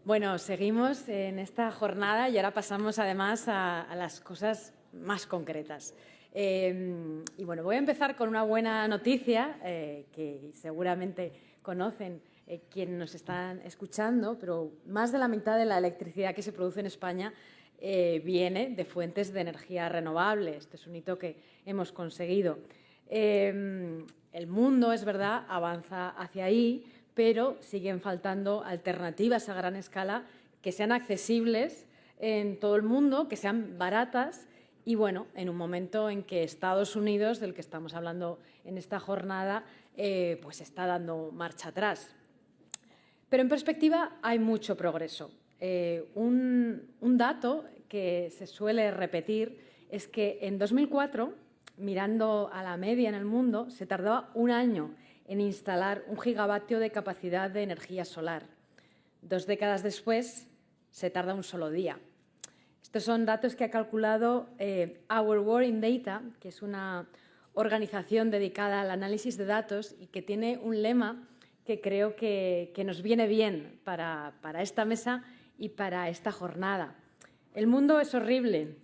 Bueno, seguimos en esta jornada y ahora pasamos además a las cosas más concretas. Y bueno, voy a empezar con una buena noticia que seguramente conocen quienes nos están escuchando, pero más de la mitad de la electricidad que se produce en España viene de fuentes de energía renovable. Este es un hito que hemos conseguido. El mundo, es verdad, avanza hacia ahí, pero siguen faltando alternativas a gran escala que sean accesibles en todo el mundo, que sean baratas y, bueno, en un momento en que Estados Unidos, del que estamos hablando en esta jornada, pues está dando marcha atrás. Pero en perspectiva hay mucho progreso. Un dato que se suele repetir es que en 2004, mirando a la media en el mundo, se tardaba un año en instalar 1 gigavatio de capacidad de energía solar. 2 décadas después, se tarda un solo día. Estos son datos que ha calculado Our World in Data, que es una organización dedicada al análisis de datos y que tiene un lema que creo que nos viene bien para esta mesa y para esta jornada. El mundo es horrible,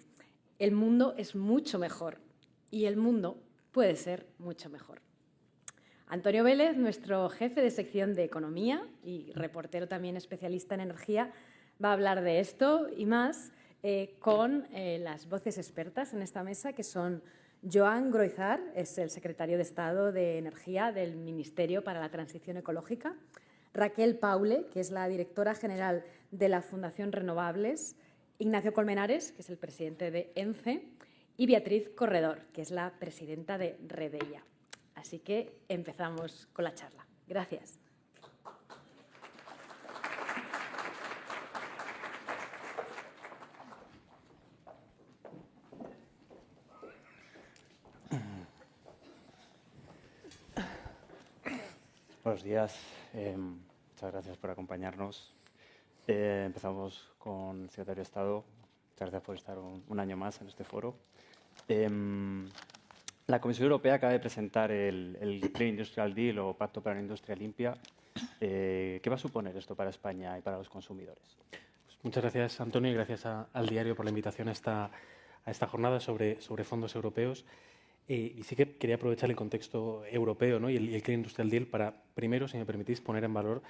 el mundo es mucho mejor y el mundo puede ser mucho mejor. Antonio Vélez, nuestro jefe de sección de Economía y reportero también especialista en energía, va a hablar de esto y más con las voces expertas en esta mesa, que son Joan Groizar, es el secretario de Estado de Energía del Ministerio para la Transición Ecológica, Raquel Paule, que es la directora general de la Fundación Renovables, Ignacio Colmenares, que es el presidente de ENCE, y Beatriz Corredor, que es la presidenta de Redeia. Así que empezamos con la charla. Gracias. Buenos días. Muchas gracias por acompañarnos. Empezamos con el secretario de Estado. Muchas gracias por estar un año más en este foro. La Comisión Europea acaba de presentar el Clean Industrial Deal o Pacto para la Industria Limpia. ¿Qué va a suponer esto para España y para los consumidores? Pues muchas gracias, Antonio, y gracias al diario por la invitación a esta jornada sobre fondos europeos. Y sí que quería aprovechar el contexto europeo, ¿no? y el Clean Industrial Deal para, primero, si me permitís, poner en valor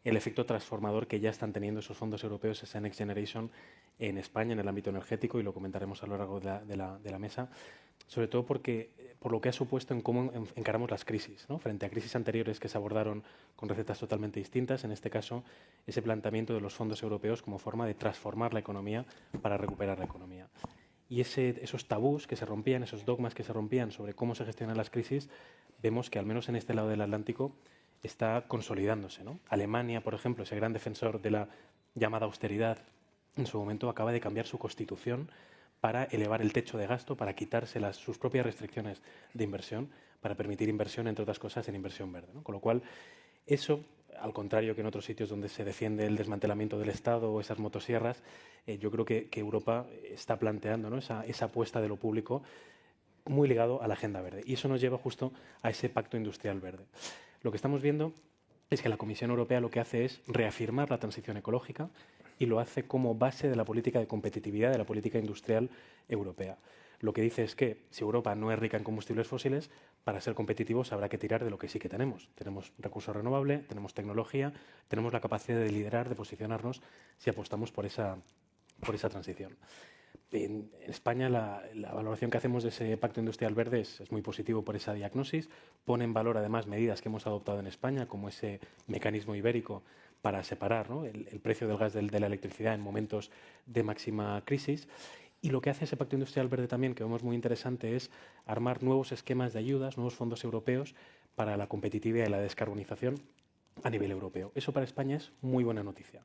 el efecto transformador que ya están teniendo esos fondos europeos, esa Next Generation, en España, en el ámbito energético, y lo comentaremos a lo largo de la mesa, sobre todo por lo que ha supuesto en cómo encaramos las crisis, ¿no? Frente a crisis anteriores que se abordaron con recetas totalmente distintas, en este caso, ese planteamiento de los fondos europeos como forma de transformar la economía para recuperar la economía. Y esos tabús que se rompían, esos dogmas que se rompían sobre cómo se gestionan las crisis, vemos que al menos en este lado del Atlántico está consolidándose, ¿no? Alemania, por ejemplo, ese gran defensor de la llamada austeridad, en su momento acaba de cambiar su constitución para elevar el techo de gasto, para quitarse sus propias restricciones de inversión, para permitir inversión, entre otras cosas, en inversión verde, ¿no? Con lo cual, eso, al contrario que en otros sitios donde se defiende el desmantelamiento del Estado o esas motosierras, yo creo que Europa está planteando, ¿no? esa apuesta de lo público muy ligado a la agenda verde. Y eso nos lleva justo a ese pacto industrial verde. Lo que estamos viendo es que la Comisión Europea lo que hace es reafirmar la transición ecológica y lo hace como base de la política de competitividad, de la política industrial europea. Lo que dice es que si Europa no es rica en combustibles fósiles, para ser competitivos habrá que tirar de lo que sí que tenemos. Tenemos recursos renovables, tenemos tecnología, tenemos la capacidad de liderar, de posicionarnos si apostamos por esa transición. En España la valoración que hacemos de ese Pacto Industrial Verde es muy positivo por esa diagnosis. Pone en valor además medidas que hemos adoptado en España, como ese mecanismo ibérico para separar, ¿no? el precio del gas de la electricidad en momentos de máxima crisis. Y lo que hace ese Pacto Industrial Verde también, que vemos muy interesante, es armar nuevos esquemas de ayudas, nuevos fondos europeos para la competitividad y la descarbonización a nivel europeo. Eso para España es muy buena noticia.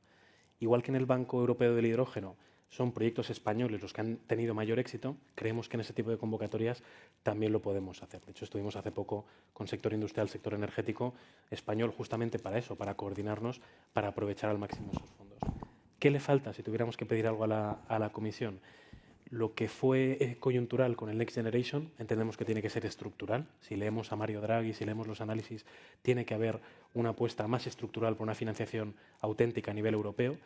Igual que en el Banco Europeo del Hidrógeno son proyectos españoles los que han tenido mayor éxito, creemos que en ese tipo de convocatorias también lo podemos hacer. De hecho, estuvimos hace poco con sector industrial, sector energético español, justamente para eso, para coordinarnos, para aprovechar al máximo esos fondos. ¿Qué le falta si tuviéramos que pedir algo a la Comisión? Lo que fue coyuntural con el Next Generation entendemos que tiene que ser estructural. Si leemos a Mario Draghi, si leemos los análisis, tiene que haber una apuesta más estructural por una financiación auténtica a nivel europeo.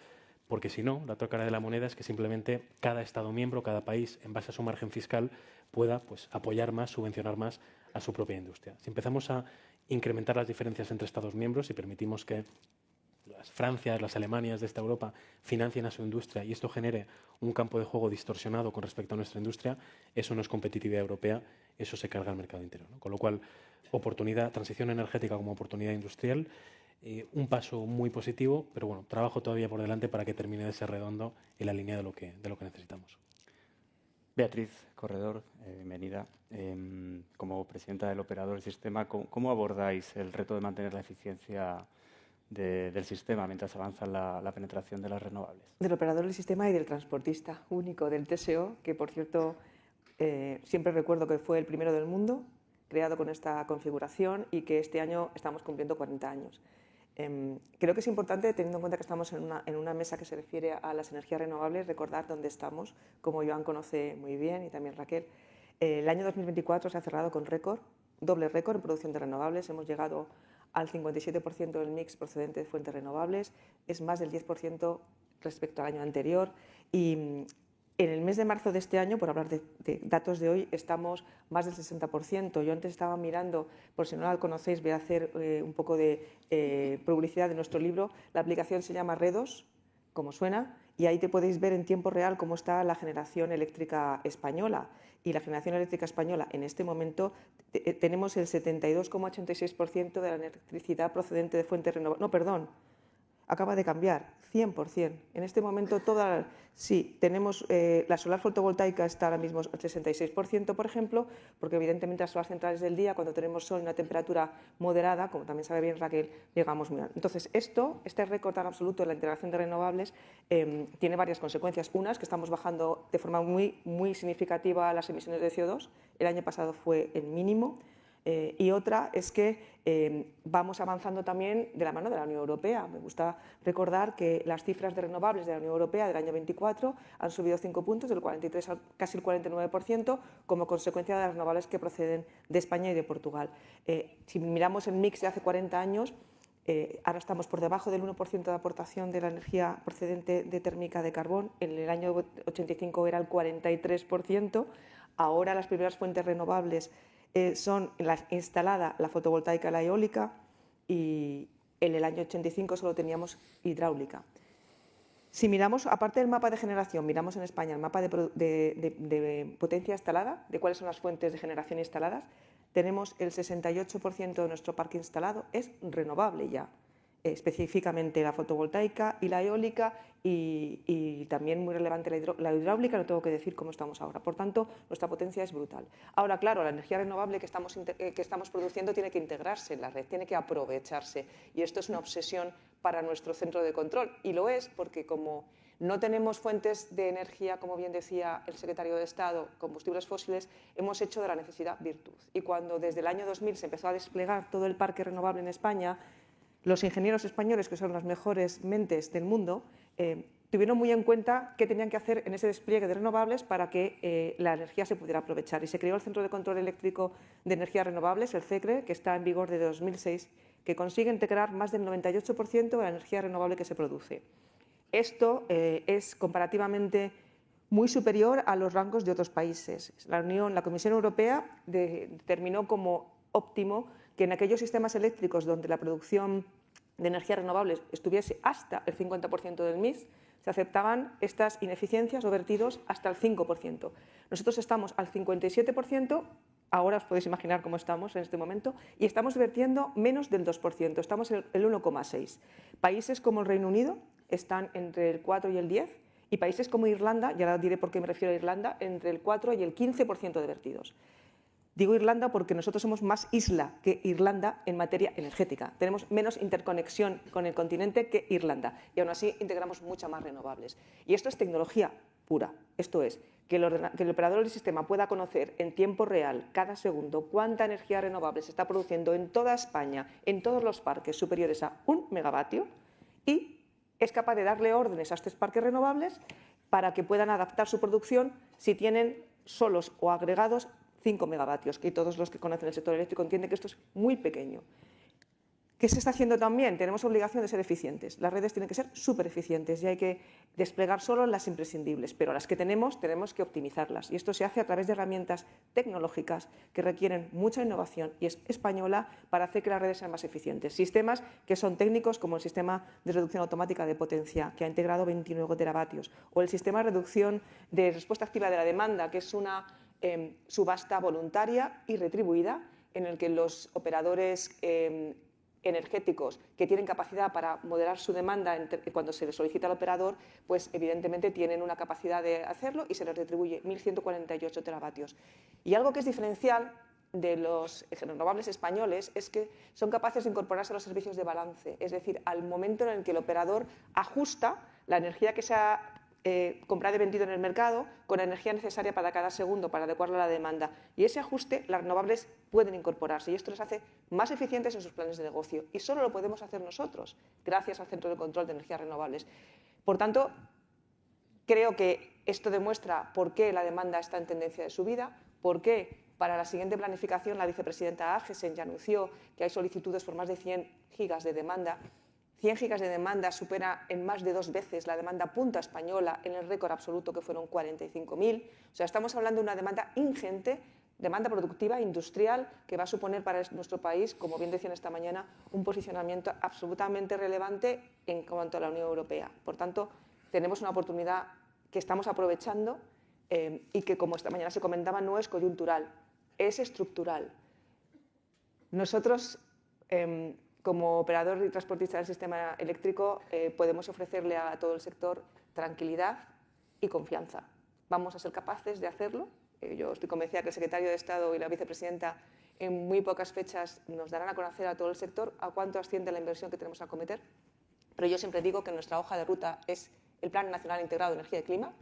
porque si no, la otra cara de la moneda es que simplemente cada Estado miembro, cada país, en base a su margen fiscal, pueda pues, apoyar más, subvencionar más a su propia industria. Si empezamos a incrementar las diferencias entre Estados miembros y permitimos que las Francias, las Alemanias de esta Europa financien a su industria y esto genere un campo de juego distorsionado con respecto a nuestra industria, eso no es competitividad europea, eso se carga al mercado interior, ¿no? Con lo cual, oportunidad, transición energética como oportunidad industrial, un paso muy positivo, pero bueno, trabajo todavía por delante para que termine de ser redondo en la línea de lo que necesitamos. Beatriz Corredor, bienvenida. Como presidenta del operador del sistema, ¿cómo abordáis el reto de mantener la eficiencia del sistema mientras avanza la penetración de las renovables? Del operador del sistema y del transportista único del TSO, que por cierto siempre recuerdo que fue el primero del mundo, creado con esta configuración y que este año estamos cumpliendo 40 años. Creo que es importante, teniendo en cuenta que estamos en una mesa que se refiere a las energías renovables, recordar dónde estamos, como Joan conoce muy bien y también Raquel. El año 2024 se ha cerrado con récord, doble récord en producción de renovables. Hemos llegado al 57% del mix procedente de fuentes renovables, es más del 10% respecto al año anterior y en el mes de marzo de este año, por hablar de datos de hoy, estamos más del 60%. Yo antes estaba mirando, por si no la conocéis, voy a hacer un poco de publicidad de nuestro libro. La aplicación se llama Redos, como suena, y ahí te podéis ver en tiempo real cómo está la generación eléctrica española. Y la generación eléctrica española, en este momento, tenemos el 72,86% de la electricidad procedente de fuentes renovables. No, perdón, acaba de cambiar, 100%. En este momento, sí, tenemos la solar fotovoltaica está ahora mismo al 66%, por ejemplo, porque evidentemente las horas centrales del día, cuando tenemos sol y una temperatura moderada, como también sabe bien Raquel, llegamos muy alto. Entonces, este récord tan absoluto de la integración de renovables tiene varias consecuencias. Una es que estamos bajando de forma muy significativa las emisiones de CO2. El año pasado fue el mínimo. Y otra es que vamos avanzando también de la mano de la Unión Europea. Me gusta recordar que las cifras de renovables de la Unión Europea del año 24 han subido 5 puntos, del 43 al casi el 49%, como consecuencia de las renovables que proceden de España y de Portugal. Si miramos el mix de hace 40 años, ahora estamos por debajo del 1% de aportación de la energía procedente de térmica de carbón. En el año 85 era el 43%. Ahora las primeras fuentes renovables son la instalada, la fotovoltaica y la eólica, y en el año 85 solo teníamos hidráulica. Si miramos, aparte del mapa de generación, miramos en España el mapa de potencia instalada, de cuáles son las fuentes de generación instaladas, tenemos el 68% de nuestro parque instalado, es renovable ya, específicamente la fotovoltaica y la eólica y también muy relevante la hidráulica, no tengo que decir cómo estamos ahora. Por tanto, nuestra potencia es brutal. Ahora, claro, la energía renovable que estamos produciendo tiene que integrarse en la red, tiene que aprovecharse y esto es una obsesión para nuestro centro de control y lo es porque como no tenemos fuentes de energía, como bien decía el secretario de Estado, combustibles fósiles, hemos hecho de la necesidad virtud. Y cuando desde el año 2000 se empezó a desplegar todo el parque renovable en España, los ingenieros españoles, que son las mejores mentes del mundo, tuvieron muy en cuenta qué tenían que hacer en ese despliegue de renovables para que la energía se pudiera aprovechar. Y se creó el Centro de Control Eléctrico de Energías Renovables, el CECRE, que está en vigor desde 2006, que consigue integrar más del 98% de la energía renovable que se produce. Esto es comparativamente muy superior a los rangos de otros países. La Comisión Europea determinó como óptimo que en aquellos sistemas eléctricos donde la producción de energías renovables estuviese hasta el 50% del mix, se aceptaban estas ineficiencias o vertidos hasta el 5%. Nosotros estamos al 57%, ahora os podéis imaginar cómo estamos en este momento, y estamos vertiendo menos del 2%, estamos en el 1,6%. Países como el Reino Unido están entre el 4 y el 10%, y países como Irlanda, y ahora diré por qué me refiero a Irlanda, entre el 4 y el 15% de vertidos. Digo Irlanda porque nosotros somos más isla que Irlanda en materia energética. Tenemos menos interconexión con el continente que Irlanda y aún así integramos muchas más renovables. Y esto es tecnología pura. Esto es que el operador del sistema pueda conocer en tiempo real, cada segundo, cuánta energía renovable se está produciendo en toda España, en todos los parques superiores a 1 megavatio y es capaz de darle órdenes a estos parques renovables para que puedan adaptar su producción si tienen solos o agregados 5 megavatios, que todos los que conocen el sector eléctrico entienden que esto es muy pequeño. ¿Qué se está haciendo también? Tenemos obligación de ser eficientes. Las redes tienen que ser súper eficientes y hay que desplegar solo las imprescindibles, pero las que tenemos que optimizarlas. Y esto se hace a través de herramientas tecnológicas que requieren mucha innovación y es española para hacer que las redes sean más eficientes. Sistemas que son técnicos, como el sistema de reducción automática de potencia, que ha integrado 29 teravatios, o el sistema de reducción de respuesta activa de la demanda, que es una subasta voluntaria y retribuida, en el que los operadores energéticos que tienen capacidad para moderar su demanda cuando se les solicita al operador, pues evidentemente tienen una capacidad de hacerlo y se les retribuye 1.148 teravatios. Y algo que es diferencial de los renovables españoles es que son capaces de incorporarse a los servicios de balance, es decir, al momento en el que el operador ajusta la energía que se ha comprado y vendido en el mercado con la energía necesaria para cada segundo para adecuarla a la demanda. Y ese ajuste las renovables pueden incorporarse y esto les hace más eficientes en sus planes de negocio. Y solo lo podemos hacer nosotros, gracias al Centro de Control de Energías Renovables. Por tanto, creo que esto demuestra por qué la demanda está en tendencia de subida, por qué para la siguiente planificación la vicepresidenta Agesen ya anunció que hay solicitudes por más de 100 gigas de demanda. 100 gigas de demanda supera en más de 2 veces la demanda punta española en el récord absoluto que fueron 45.000. O sea, estamos hablando de una demanda ingente, demanda productiva, industrial, que va a suponer para nuestro país, como bien decían esta mañana, un posicionamiento absolutamente relevante en cuanto a la Unión Europea. Por tanto, tenemos una oportunidad que estamos aprovechando y que, como esta mañana se comentaba, no es coyuntural, es estructural. Nosotros, como operador y transportista del sistema eléctrico, podemos ofrecerle a todo el sector tranquilidad y confianza. Vamos a ser capaces de hacerlo. Yo estoy convencida que el secretario de Estado y la vicepresidenta en muy pocas fechas nos darán a conocer a todo el sector a cuánto asciende la inversión que tenemos que acometer. Pero yo siempre digo que nuestra hoja de ruta es el Plan Nacional Integrado de Energía y Clima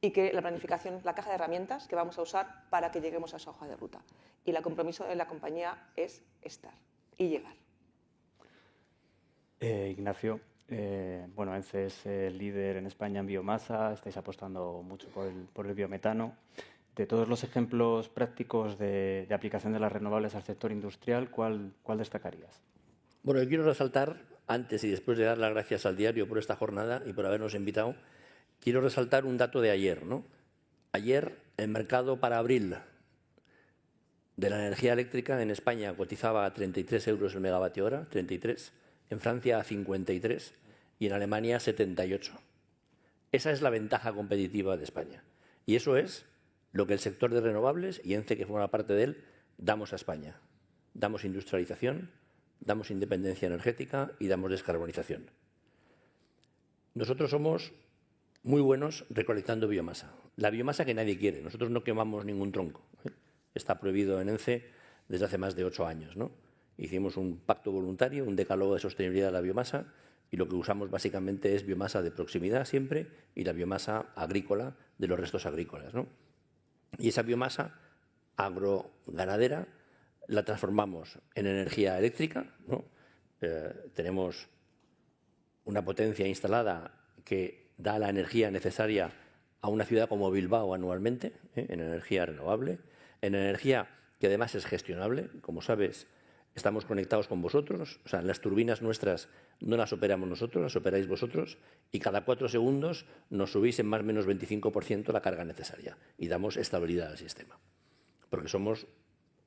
y que la planificación es la caja de herramientas que vamos a usar para que lleguemos a esa hoja de ruta. Y el compromiso de la compañía es estar y llegar. Ignacio, bueno, ENCE es el líder en España en biomasa, estáis apostando mucho por el biometano. De todos los ejemplos prácticos de aplicación de las renovables al sector industrial, ¿cuál destacarías? Bueno, yo quiero resaltar, antes y después de dar las gracias al diario por esta jornada y por habernos invitado, quiero resaltar un dato de ayer, ¿no? Ayer, el mercado para abril de la energía eléctrica en España cotizaba a 33 euros el megavatio hora, 33, en Francia a 53 y en Alemania a 78. Esa es la ventaja competitiva de España. Y eso es lo que el sector de renovables, y ENCE, que forma parte de él, damos a España. Damos industrialización, damos independencia energética y damos descarbonización. Nosotros somos muy buenos recolectando biomasa. La biomasa que nadie quiere. Nosotros no quemamos ningún tronco. Está prohibido en ENCE desde hace más de 8 años, ¿no? Hicimos un pacto voluntario, un decálogo de sostenibilidad de la biomasa y lo que usamos básicamente es biomasa de proximidad siempre y la biomasa agrícola de los restos agrícolas, ¿no? Y esa biomasa agroganadera la transformamos en energía eléctrica, ¿no? Tenemos una potencia instalada que da la energía necesaria a una ciudad como Bilbao anualmente, en energía renovable, en energía que además es gestionable. Como sabes, estamos conectados con vosotros, o sea, las turbinas nuestras no las operamos nosotros, las operáis vosotros, y cada 4 segundos nos subís en más o menos 25% la carga necesaria y damos estabilidad al sistema. Porque somos,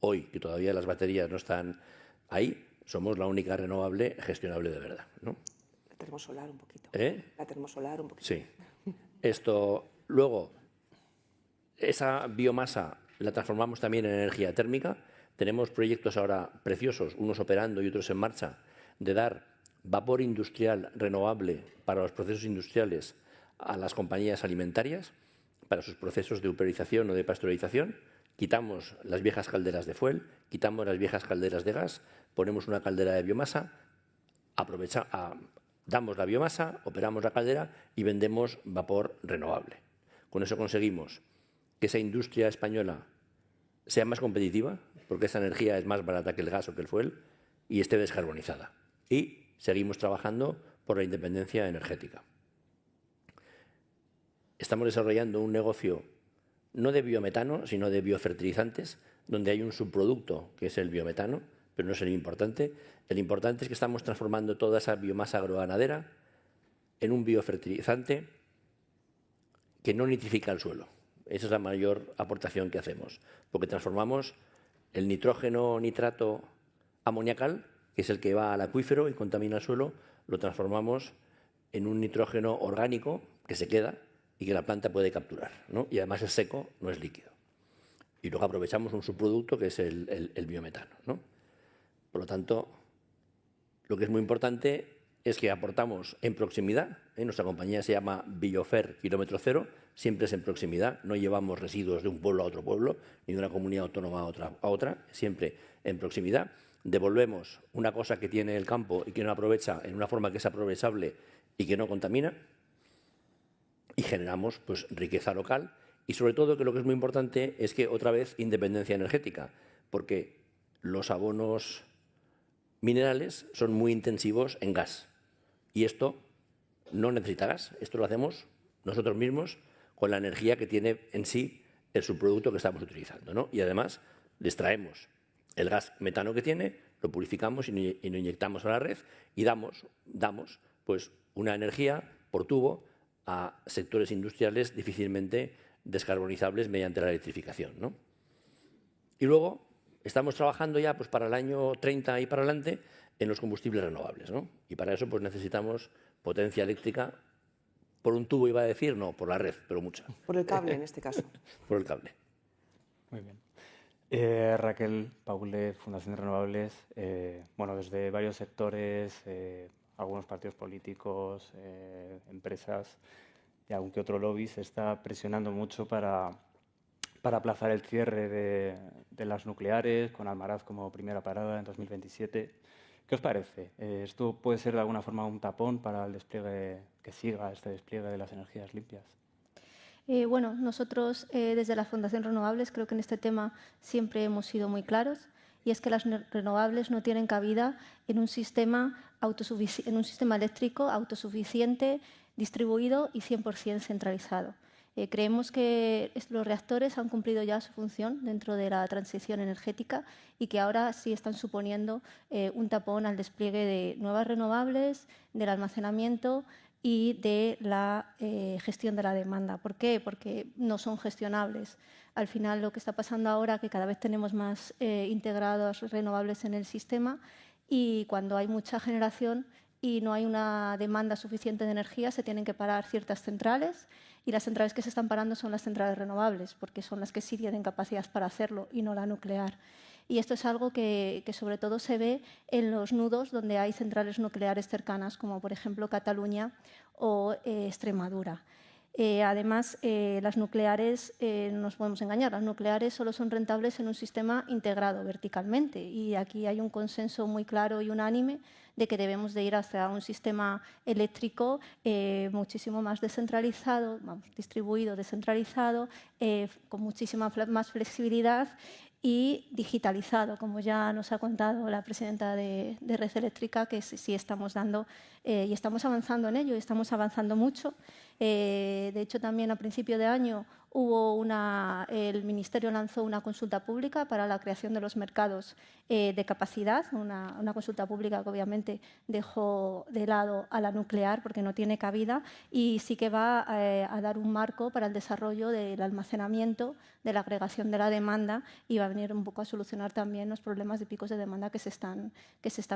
hoy, que todavía las baterías no están ahí, somos la única renovable gestionable de verdad, ¿no? La termosolar un poquito. La termosolar un poquito. Sí. Luego, esa biomasa la transformamos también en energía térmica. Tenemos proyectos ahora preciosos, unos operando y otros en marcha, de dar vapor industrial renovable para los procesos industriales a las compañías alimentarias, para sus procesos de uperización o de pasteurización. Quitamos las viejas calderas de fuel, quitamos las viejas calderas de gas, ponemos una caldera de biomasa, damos la biomasa, operamos la caldera y vendemos vapor renovable. Con eso conseguimos que esa industria española sea más competitiva, porque esa energía es más barata que el gas o que el fuel, y esté descarbonizada. Y seguimos trabajando por la independencia energética. Estamos desarrollando un negocio no de biometano, sino de biofertilizantes, donde hay un subproducto que es el biometano, pero no es el importante. El importante es que estamos transformando toda esa biomasa agroganadera en un biofertilizante que no nitrifica el suelo. Esa es la mayor aportación que hacemos, porque transformamos el nitrógeno nitrato amoniacal, que es el que va al acuífero y contamina el suelo, lo transformamos en un nitrógeno orgánico que se queda y que la planta puede capturar, ¿no? Y además es seco, no es líquido. Y luego aprovechamos un subproducto que es el biometano, ¿no? Por lo tanto, lo que es muy importante es que aportamos en proximidad. Nuestra compañía se llama Biofer Kilómetro Cero, siempre es en proximidad, no llevamos residuos de un pueblo a otro pueblo, ni de una comunidad autónoma a otra, siempre en proximidad. Devolvemos una cosa que tiene el campo y que no aprovecha en una forma que es aprovechable y que no contamina, y generamos pues riqueza local y sobre todo, que lo que es muy importante es que otra vez independencia energética, porque los abonos minerales son muy intensivos en gas y esto no necesita gas, esto lo hacemos nosotros mismos con la energía que tiene en sí el subproducto que estamos utilizando, ¿no? Y además les traemos el gas metano que tiene, lo purificamos y lo inyectamos a la red y damos pues una energía por tubo a sectores industriales difícilmente descarbonizables mediante la electrificación, ¿no? Y luego estamos trabajando ya pues para el año 30 y para adelante en los combustibles renovables, ¿no? Y para eso pues necesitamos potencia eléctrica por un tubo, iba a decir, no, por la red, pero mucha. Por el cable, en este caso. Por el cable. Muy bien. Raquel Paule, Fundación de Renovables, bueno, desde varios sectores, algunos partidos políticos, empresas y algún que otro lobby se está presionando mucho para aplazar el cierre de las nucleares, con Almaraz como primera parada en 2027. ¿Qué os parece? ¿Esto puede ser de alguna forma un tapón para el despliegue, que siga este despliegue de las energías limpias? Bueno, nosotros desde la Fundación Renovables creo que en este tema siempre hemos sido muy claros, y es que las renovables no tienen cabida en un sistema eléctrico autosuficiente, distribuido y 100% centralizado. Creemos que los reactores han cumplido ya su función dentro de la transición energética y que ahora sí están suponiendo un tapón al despliegue de nuevas renovables, del almacenamiento y de la gestión de la demanda. ¿Por qué? Porque no son gestionables. Al final, lo que está pasando ahora es que cada vez tenemos más integrados renovables en el sistema, y cuando hay mucha generación y no hay una demanda suficiente de energía, se tienen que parar ciertas centrales, y las centrales que se están parando son las centrales renovables, porque son las que sí tienen capacidad para hacerlo y no la nuclear. Y esto es algo que sobre todo se ve en los nudos donde hay centrales nucleares cercanas, como por ejemplo Cataluña o Extremadura. Además, las nucleares, no nos podemos engañar, las nucleares solo son rentables en un sistema integrado verticalmente, y aquí hay un consenso muy claro y unánime de que debemos de ir hacia un sistema eléctrico muchísimo más descentralizado, distribuido, descentralizado, con muchísima más flexibilidad y digitalizado, como ya nos ha contado la presidenta de Red Eléctrica, que sí estamos dando y estamos avanzando en ello, y estamos avanzando mucho. De hecho, también a principio de año el Ministerio lanzó una consulta pública para la creación de los mercados de capacidad, una consulta pública que obviamente dejó de lado a la nuclear porque no tiene cabida, y sí que va a dar un marco para el desarrollo del almacenamiento, de la agregación de la demanda, y va a venir un poco a solucionar también los problemas de picos de demanda que se están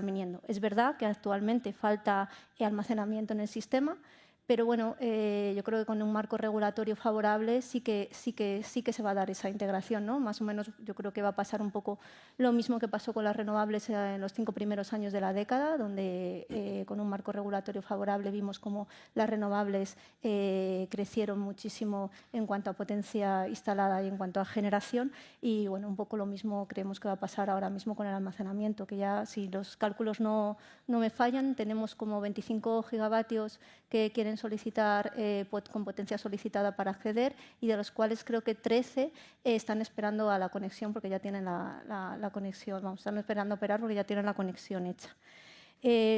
viniendo. Es verdad que actualmente falta almacenamiento en el sistema, pero bueno, yo creo que con un marco regulatorio favorable sí que se va a dar esa integración, ¿no? Más o menos yo creo que va a pasar un poco lo mismo que pasó con las renovables en los 5 primeros años de la década, donde con un marco regulatorio favorable vimos cómo las renovables crecieron muchísimo en cuanto a potencia instalada y en cuanto a generación, y bueno, un poco lo mismo creemos que va a pasar ahora mismo con el almacenamiento, que ya, si los cálculos no me fallan, tenemos como 25 gigavatios que quieren solicitar con potencia solicitada para acceder, y de los cuales creo que 13 están esperando a la conexión porque ya tienen la conexión, están esperando a operar porque ya tienen la conexión hecha.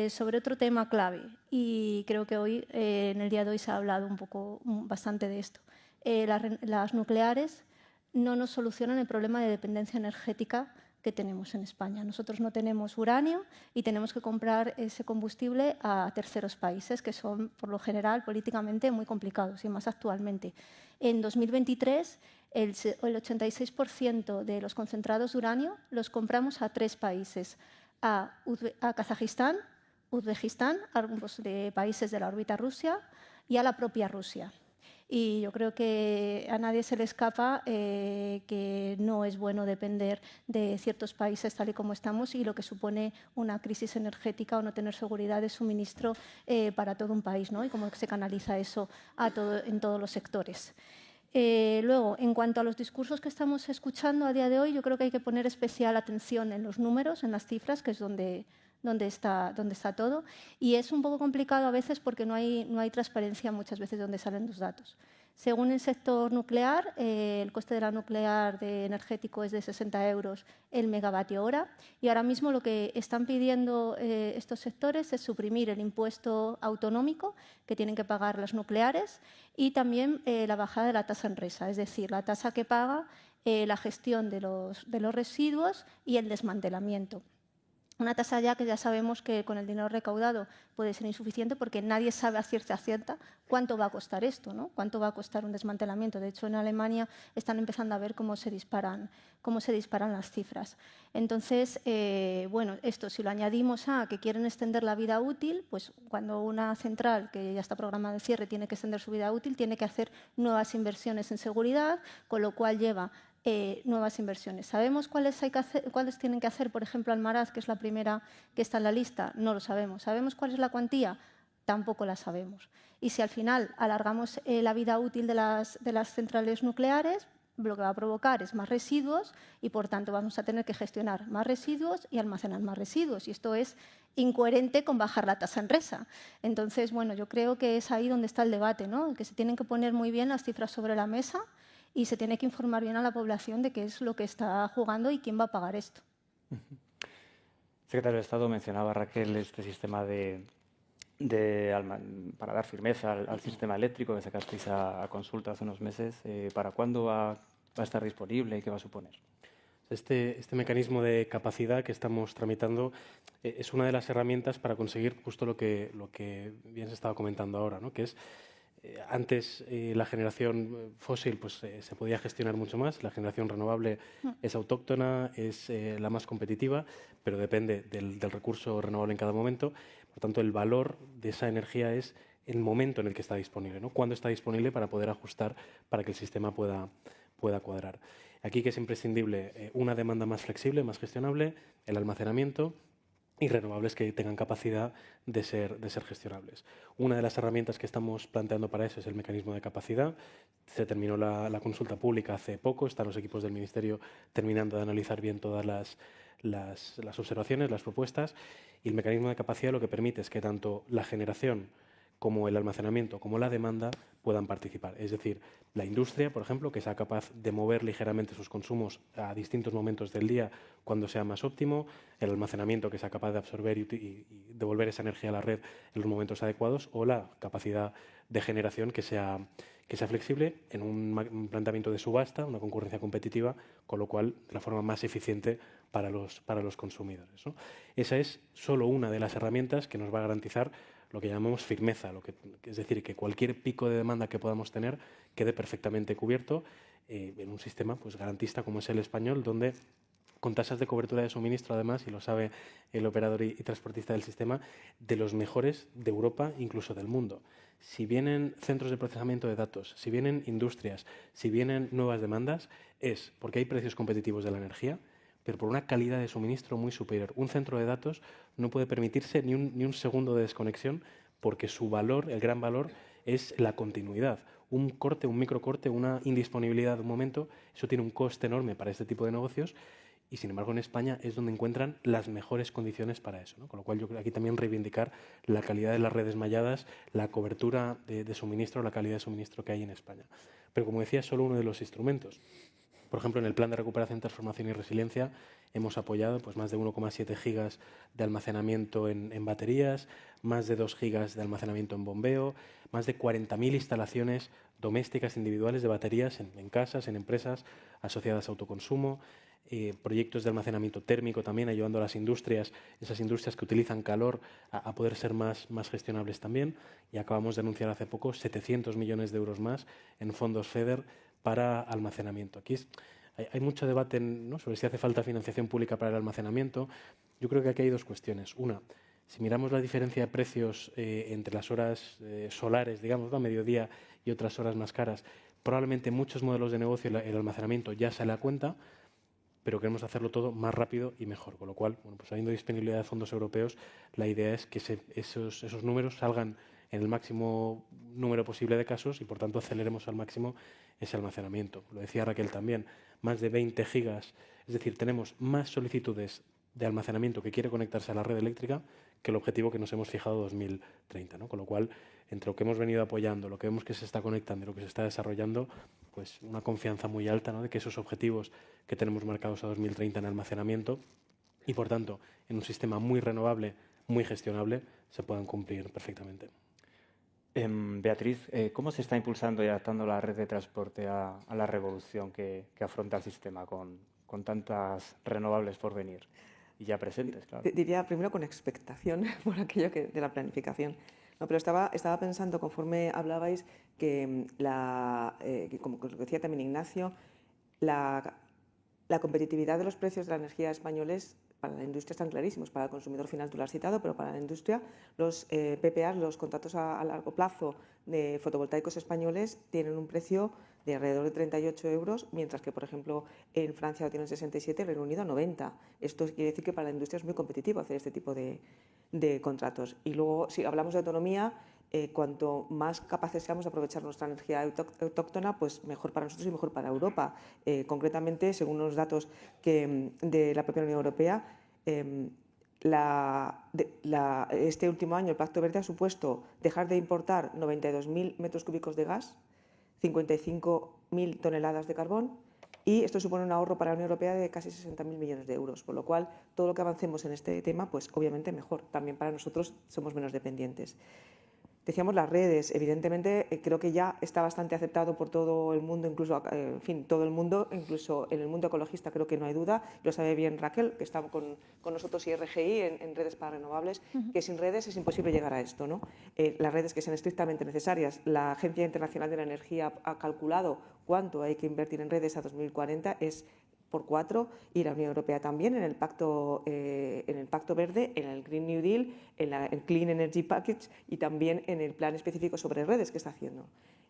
Sobre otro tema clave, y creo que hoy, en el día de hoy, se ha hablado bastante de esto. Las nucleares no nos solucionan el problema de dependencia energética que tenemos en España. Nosotros no tenemos uranio y tenemos que comprar ese combustible a terceros países, que son, por lo general, políticamente muy complicados, y más actualmente. En 2023, el 86% de los concentrados de uranio los compramos a 3 países, a Kazajistán, Uzbekistán, ambos de países de la órbita Rusia, y a la propia Rusia. Y yo creo que a nadie se le escapa que no es bueno depender de ciertos países tal y como estamos, y lo que supone una crisis energética o no tener seguridad de suministro para todo un país, ¿no? Y cómo se canaliza eso en todos los sectores. Luego, en cuanto a los discursos que estamos escuchando a día de hoy, yo creo que hay que poner especial atención en los números, en las cifras, que es donde está todo. Y es un poco complicado a veces porque no hay transparencia muchas veces de dónde salen los datos. Según el sector nuclear, el coste de la nuclear energético es de 60 euros el megavatio hora, y ahora mismo lo que están pidiendo estos sectores es suprimir el impuesto autonómico que tienen que pagar las nucleares y también la bajada de la tasa Enresa, es decir, la tasa que paga la gestión de los residuos y el desmantelamiento. Una tasa que ya sabemos que con el dinero recaudado puede ser insuficiente, porque nadie sabe a ciencia cierta cuánto va a costar esto, ¿no? Cuánto va a costar un desmantelamiento. De hecho, en Alemania están empezando a ver cómo se disparan las cifras. Entonces, bueno, esto si lo añadimos a que quieren extender la vida útil, pues cuando una central que ya está programada de cierre tiene que extender su vida útil, tiene que hacer nuevas inversiones en seguridad, con lo cual lleva nuevas inversiones. ¿Sabemos cuáles tienen que hacer? Por ejemplo, Almaraz, que es la primera que está en la lista, no lo sabemos. ¿Sabemos cuál es la cuantía? Tampoco la sabemos. Y si al final alargamos la vida útil de las centrales nucleares, lo que va a provocar es más residuos y, por tanto, vamos a tener que gestionar más residuos y almacenar más residuos. Y esto es incoherente con bajar la tasa Enresa. Entonces, bueno, yo creo que es ahí donde está el debate, ¿no? Que se tienen que poner muy bien las cifras sobre la mesa y se tiene que informar bien a la población de qué es lo que está jugando y quién va a pagar esto. Secretario de Estado, mencionaba Raquel este sistema para dar firmeza al sistema eléctrico que sacasteis a consulta hace unos meses. ¿Para cuándo va a estar disponible y qué va a suponer? Este mecanismo de capacidad que estamos tramitando es una de las herramientas para conseguir justo lo que bien se estaba comentando ahora, ¿no? Que es antes la generación fósil pues, se podía gestionar mucho más, la generación renovable es autóctona, es la más competitiva, pero depende del recurso renovable en cada momento. Por tanto, el valor de esa energía es el momento en el que está disponible, ¿no? Cuándo está disponible para poder ajustar para que el sistema pueda cuadrar. Aquí que es imprescindible una demanda más flexible, más gestionable, el almacenamiento y renovables que tengan capacidad de ser gestionables. Una de las herramientas que estamos planteando para eso es el mecanismo de capacidad. Se terminó la consulta pública hace poco, están los equipos del Ministerio terminando de analizar bien todas las observaciones, las propuestas, y el mecanismo de capacidad lo que permite es que tanto la generación como el almacenamiento, como la demanda, puedan participar. Es decir, la industria, por ejemplo, que sea capaz de mover ligeramente sus consumos a distintos momentos del día cuando sea más óptimo, el almacenamiento que sea capaz de absorber y devolver esa energía a la red en los momentos adecuados, o la capacidad de generación que sea flexible en un planteamiento de subasta, una concurrencia competitiva, con lo cual de la forma más eficiente para los consumidores, ¿no? Esa es solo una de las herramientas que nos va a garantizar lo que llamamos firmeza, es decir, que cualquier pico de demanda que podamos tener quede perfectamente cubierto en un sistema pues, garantista como es el español, donde con tasas de cobertura de suministro, además, y lo sabe el operador y transportista del sistema, de los mejores de Europa, incluso del mundo. Si vienen centros de procesamiento de datos, si vienen industrias, si vienen nuevas demandas, es porque hay precios competitivos de la energía, pero por una calidad de suministro muy superior. Un centro de datos no puede permitirse ni un segundo de desconexión, porque su valor, el gran valor, es la continuidad. Un corte, un microcorte, una indisponibilidad de un momento, eso tiene un coste enorme para este tipo de negocios, y sin embargo en España es donde encuentran las mejores condiciones para eso, ¿no? Con lo cual yo creo aquí también reivindicar la calidad de las redes malladas, la cobertura de suministro, la calidad de suministro que hay en España. Pero como decía, es solo uno de los instrumentos. Por ejemplo, en el Plan de Recuperación, Transformación y Resiliencia hemos apoyado pues, más de 1,7 gigas de almacenamiento en baterías, más de 2 gigas de almacenamiento en bombeo, más de 40.000 instalaciones domésticas individuales de baterías en casas, en empresas asociadas a autoconsumo. proyectos de almacenamiento térmico también, ayudando a las industrias, esas industrias que utilizan calor, a poder ser más gestionables también. Y acabamos de anunciar hace poco 700 millones de euros más en fondos FEDER para almacenamiento. Aquí hay mucho debate, ¿no?, sobre si hace falta financiación pública para el almacenamiento. Yo creo que aquí hay dos cuestiones. Una, si miramos la diferencia de precios entre las horas solares, digamos, ¿no?, a mediodía, y otras horas más caras, probablemente muchos modelos de negocio el almacenamiento ya sale a cuenta, pero queremos hacerlo todo más rápido y mejor. Con lo cual, bueno, pues habiendo disponibilidad de fondos europeos, la idea es que esos números salgan en el máximo número posible de casos y, por tanto, aceleremos al máximo ese almacenamiento. Lo decía Raquel también, más de 20 gigas, es decir, tenemos más solicitudes de almacenamiento que quiere conectarse a la red eléctrica que el objetivo que nos hemos fijado 2030, ¿no? Con lo cual, entre lo que hemos venido apoyando, lo que vemos que se está conectando y lo que se está desarrollando, pues una confianza muy alta, ¿no?, de que esos objetivos que tenemos marcados a 2030 en almacenamiento y, por tanto, en un sistema muy renovable, muy gestionable, se puedan cumplir perfectamente. Beatriz, ¿cómo se está impulsando y adaptando la red de transporte a la revolución que afronta el sistema con tantas renovables por venir y ya presentes? Claro. Diría primero con expectación por aquello de la planificación. No, pero estaba pensando, conforme hablabais, que como os decía también Ignacio, la competitividad de los precios de la energía españoles para la industria están clarísimos. Para el consumidor final tú lo has citado, pero para la industria los PPA, los contratos a largo plazo de fotovoltaicos españoles, tienen un precio de alrededor de 38 euros, mientras que, por ejemplo, en Francia lo tienen 67, en Reino Unido 90. Esto quiere decir que para la industria es muy competitivo hacer este tipo de contratos. Y luego, si hablamos de autonomía, cuanto más capaces seamos de aprovechar nuestra energía autóctona, pues mejor para nosotros y mejor para Europa. Concretamente, según los datos de la propia Unión Europea, este último año el Pacto Verde ha supuesto dejar de importar 92.000 metros cúbicos de gas, 55.000 toneladas de carbón, y esto supone un ahorro para la Unión Europea de casi 60.000 millones de euros, con lo cual todo lo que avancemos en este tema, pues obviamente mejor. También para nosotros somos menos dependientes. Decíamos las redes, evidentemente creo que ya está bastante aceptado por todo el mundo, incluso, en fin, todo el mundo, incluso en el mundo ecologista creo que no hay duda, lo sabe bien Raquel, que está con nosotros y RGI en redes para renovables, que sin redes es imposible llegar a esto, ¿no? Las redes que sean estrictamente necesarias. La Agencia Internacional de la Energía ha calculado cuánto hay que invertir en redes a 2040, es por 4, y la Unión Europea también en el Pacto Verde, en el Green New Deal, en el Clean Energy Package y también en el plan específico sobre redes que está haciendo.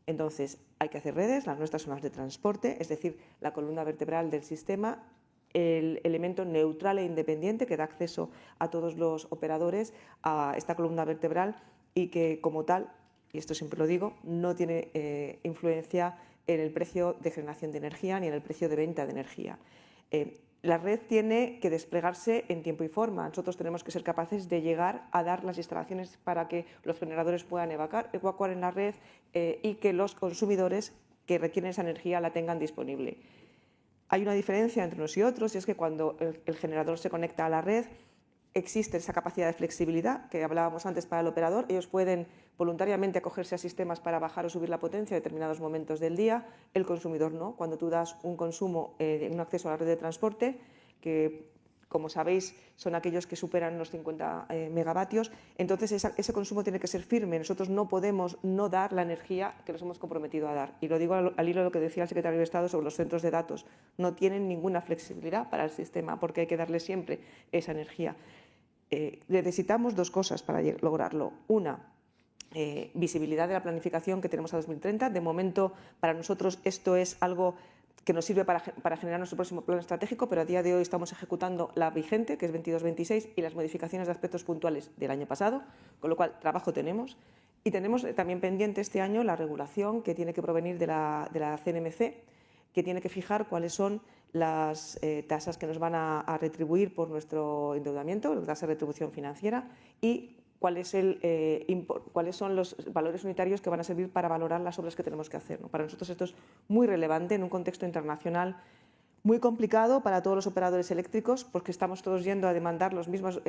Entonces, hay que hacer redes, las nuestras son las de transporte, es decir, la columna vertebral del sistema, el elemento neutral e independiente que da acceso a todos los operadores a esta columna vertebral y que, como tal, y esto siempre lo digo, no tiene influencia en el precio de generación de energía ni en el precio de venta de energía. La red tiene que desplegarse en tiempo y forma. Nosotros tenemos que ser capaces de llegar a dar las instalaciones para que los generadores puedan evacuar en la red y que los consumidores que requieren esa energía la tengan disponible. Hay una diferencia entre unos y otros, y es que cuando el generador se conecta a la red, existe esa capacidad de flexibilidad que hablábamos antes para el operador. Ellos pueden voluntariamente acogerse a sistemas para bajar o subir la potencia en determinados momentos del día. El consumidor no. Cuando tú das un consumo, un acceso a la red de transporte, que como sabéis son aquellos que superan los 50 megavatios, entonces ese consumo tiene que ser firme. Nosotros no podemos no dar la energía que nos hemos comprometido a dar. Y lo digo al hilo de lo que decía el secretario de Estado sobre los centros de datos. No tienen ninguna flexibilidad para el sistema porque hay que darle siempre esa energía. Necesitamos dos cosas para lograrlo. Una, visibilidad de la planificación que tenemos a 2030. De momento, para nosotros esto es algo que nos sirve para generar nuestro próximo plan estratégico, pero a día de hoy estamos ejecutando la vigente, que es 22-26, y las modificaciones de aspectos puntuales del año pasado, con lo cual trabajo tenemos. Y tenemos también pendiente este año la regulación que tiene que provenir de la CNMC, que tiene que fijar cuáles son las tasas que nos van a retribuir por nuestro endeudamiento, la tasa de retribución financiera, y cuáles son los valores unitarios que van a servir para valorar las obras que tenemos que hacer, ¿no? Para nosotros esto es muy relevante en un contexto internacional muy complicado para todos los operadores eléctricos, porque estamos todos yendo a demandar las mismas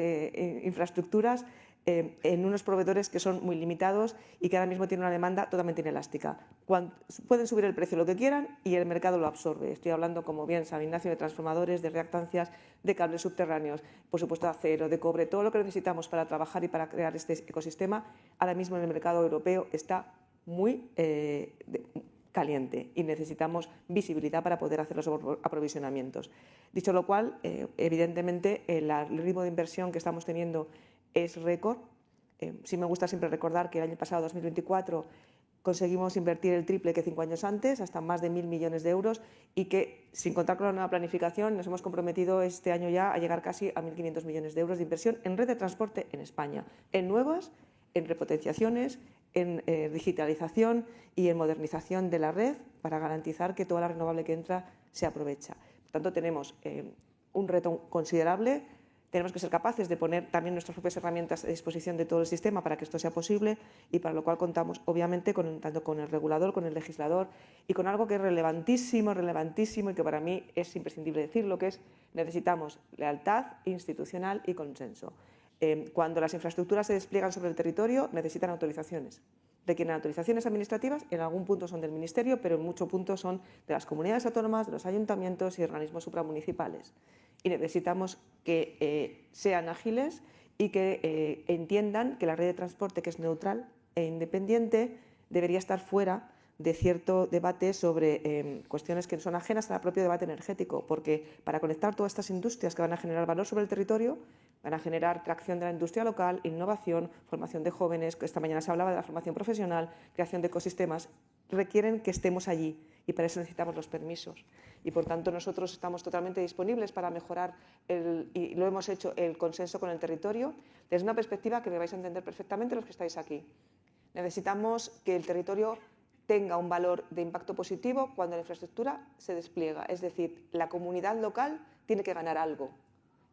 infraestructuras en unos proveedores que son muy limitados y que ahora mismo tienen una demanda totalmente inelástica. Pueden subir el precio lo que quieran y el mercado lo absorbe. Estoy hablando, como bien sabe Ignacio, de transformadores, de reactancias, de cables subterráneos, por supuesto de acero, de cobre, todo lo que necesitamos para trabajar y para crear este ecosistema, ahora mismo en el mercado europeo está muy caliente y necesitamos visibilidad para poder hacer los aprovisionamientos. Dicho lo cual, evidentemente el ritmo de inversión que estamos teniendo es récord. Sí me gusta siempre recordar que el año pasado, 2024, conseguimos invertir el triple que 5 años antes, hasta más de 1.000 millones de euros, y que, sin contar con la nueva planificación, nos hemos comprometido este año ya a llegar casi a 1.500 millones de euros de inversión en red de transporte en España, en nuevas, en repotenciaciones, en digitalización y en modernización de la red para garantizar que toda la renovable que entra se aprovecha. Por tanto, tenemos un reto considerable. Tenemos que ser capaces de poner también nuestras propias herramientas a disposición de todo el sistema para que esto sea posible y para lo cual contamos, obviamente, tanto con el regulador, con el legislador y con algo que es relevantísimo y que para mí es imprescindible decirlo, que es necesitamos lealtad institucional y consenso. Cuando las infraestructuras se despliegan sobre el territorio, necesitan autorizaciones. Requieren autorizaciones administrativas, en algún punto son del Ministerio, pero en muchos puntos son de las comunidades autónomas, de los ayuntamientos y organismos supramunicipales. Y necesitamos que sean ágiles y que entiendan que la red de transporte, que es neutral e independiente, debería estar fuera de cierto debate sobre cuestiones que son ajenas al propio debate energético, porque para conectar todas estas industrias que van a generar valor sobre el territorio, van a generar tracción de la industria local, innovación, formación de jóvenes, que esta mañana se hablaba de la formación profesional, creación de ecosistemas, requieren que estemos allí y para eso necesitamos los permisos. Y por tanto nosotros estamos totalmente disponibles para mejorar, y lo hemos hecho, el consenso con el territorio desde una perspectiva que me vais a entender perfectamente los que estáis aquí. Necesitamos que el territorio tenga un valor de impacto positivo cuando la infraestructura se despliega. Es decir, la comunidad local tiene que ganar algo.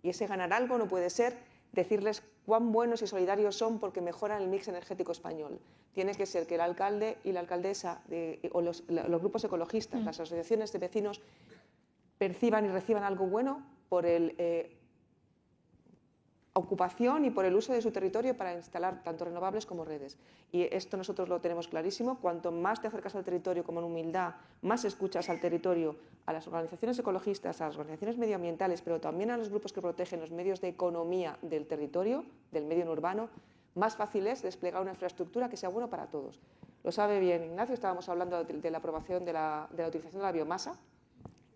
Y ese ganar algo no puede ser decirles cuán buenos y solidarios son porque mejoran el mix energético español. Tiene que ser que el alcalde y la alcaldesa o los grupos ecologistas, las asociaciones de vecinos, perciban y reciban algo bueno por el ocupación y por el uso de su territorio para instalar tanto renovables como redes. Y esto nosotros lo tenemos clarísimo. Cuanto más te acercas al territorio con humildad, más escuchas al territorio, a las organizaciones ecologistas, a las organizaciones medioambientales, pero también a los grupos que protegen los medios de economía del territorio, del medio urbano, más fácil es desplegar una infraestructura que sea buena para todos. Lo sabe bien Ignacio, estábamos hablando de la aprobación de la utilización de la biomasa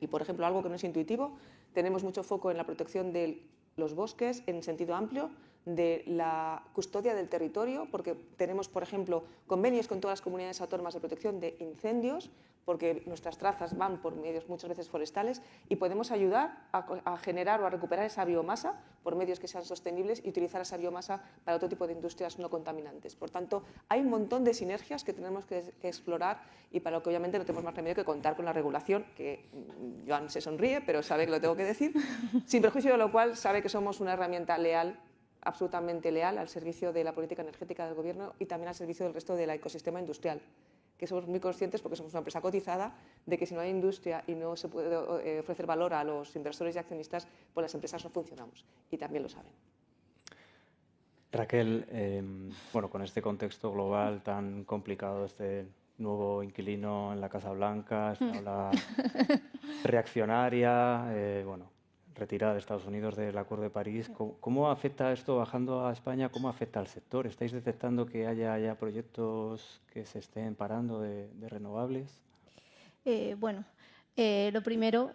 y, por ejemplo, algo que no es intuitivo, tenemos mucho foco en la protección de los bosques en sentido amplio, de la custodia del territorio, porque tenemos, por ejemplo, convenios con todas las comunidades autónomas de protección de incendios, porque nuestras trazas van por medios muchas veces forestales y podemos ayudar a generar o a recuperar esa biomasa por medios que sean sostenibles y utilizar esa biomasa para otro tipo de industrias no contaminantes. Por tanto, hay un montón de sinergias que tenemos que explorar y para lo que obviamente no tenemos más remedio que contar con la regulación, que Joan se sonríe, pero sabe que lo tengo que decir, sin perjuicio de lo cual sabe que somos una herramienta leal, absolutamente leal al servicio de la política energética del Gobierno y también al servicio del resto del ecosistema industrial, que somos muy conscientes, porque somos una empresa cotizada, de que si no hay industria y no se puede ofrecer valor a los inversores y accionistas, pues las empresas no funcionamos, y también lo saben. Raquel, bueno, con este contexto global tan complicado, este nuevo inquilino en la Casa Blanca, esta ola reaccionaria, bueno, retirada de Estados Unidos del Acuerdo de París. ¿Cómo afecta esto, bajando a España, cómo afecta al sector? ¿Estáis detectando que haya ya proyectos que se estén parando de renovables? Bueno, lo primero,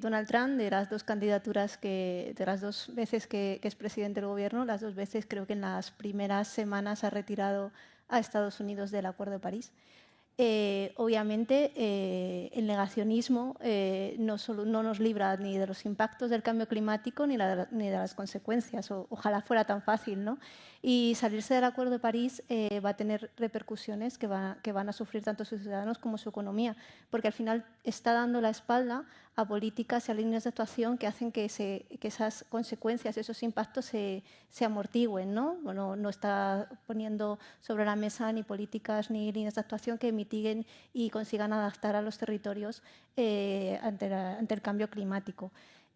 Donald Trump, de las dos candidaturas, de las dos veces que es presidente del Gobierno, las dos veces creo que en las primeras semanas ha retirado a Estados Unidos del Acuerdo de París. Obviamente, el negacionismo no nos libra ni de los impactos del cambio climático ni de las consecuencias. Ojalá fuera tan fácil, ¿no? Y salirse del Acuerdo de París va a tener repercusiones que van a sufrir tanto sus ciudadanos como su economía, porque al final está dando la espalda a políticas y a líneas de actuación que hacen que esas consecuencias, esos impactos se amortigüen, ¿no? Bueno, no está poniendo sobre la mesa ni políticas ni líneas de actuación que mitiguen y consigan adaptar a los territorios ante el cambio climático.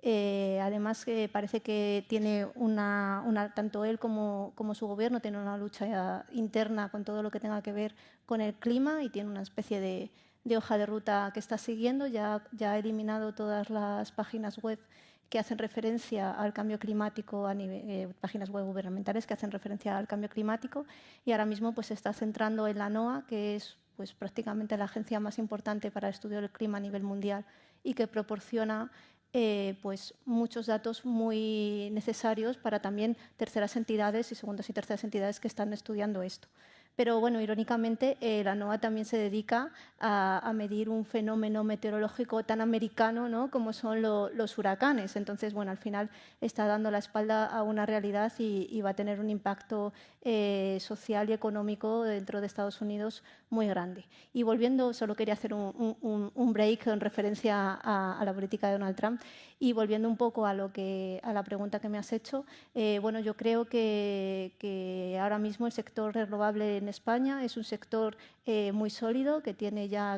Además, parece que tiene tanto él como su gobierno tienen una lucha interna con todo lo que tenga que ver con el clima y tiene una especie de hoja de ruta que está siguiendo. Ya ha eliminado todas las páginas web que hacen referencia al cambio climático, páginas web gubernamentales que hacen referencia al cambio climático, y ahora mismo pues, se está centrando en la NOAA, que es pues, prácticamente la agencia más importante para el estudio del clima a nivel mundial y que proporciona pues muchos datos muy necesarios para también terceras entidades y segundas y terceras entidades que están estudiando esto. Pero bueno, irónicamente, la NOAA también se dedica a medir un fenómeno meteorológico tan americano, ¿no?, como son los huracanes. Entonces, bueno, al final está dando la espalda a una realidad y va a tener un impacto social y económico dentro de Estados Unidos muy grande. Y volviendo, solo quería hacer un break en referencia a la política de Donald Trump, y volviendo un poco a la pregunta que me has hecho, bueno, yo creo que ahora mismo el sector renovable en España es un sector muy sólido, que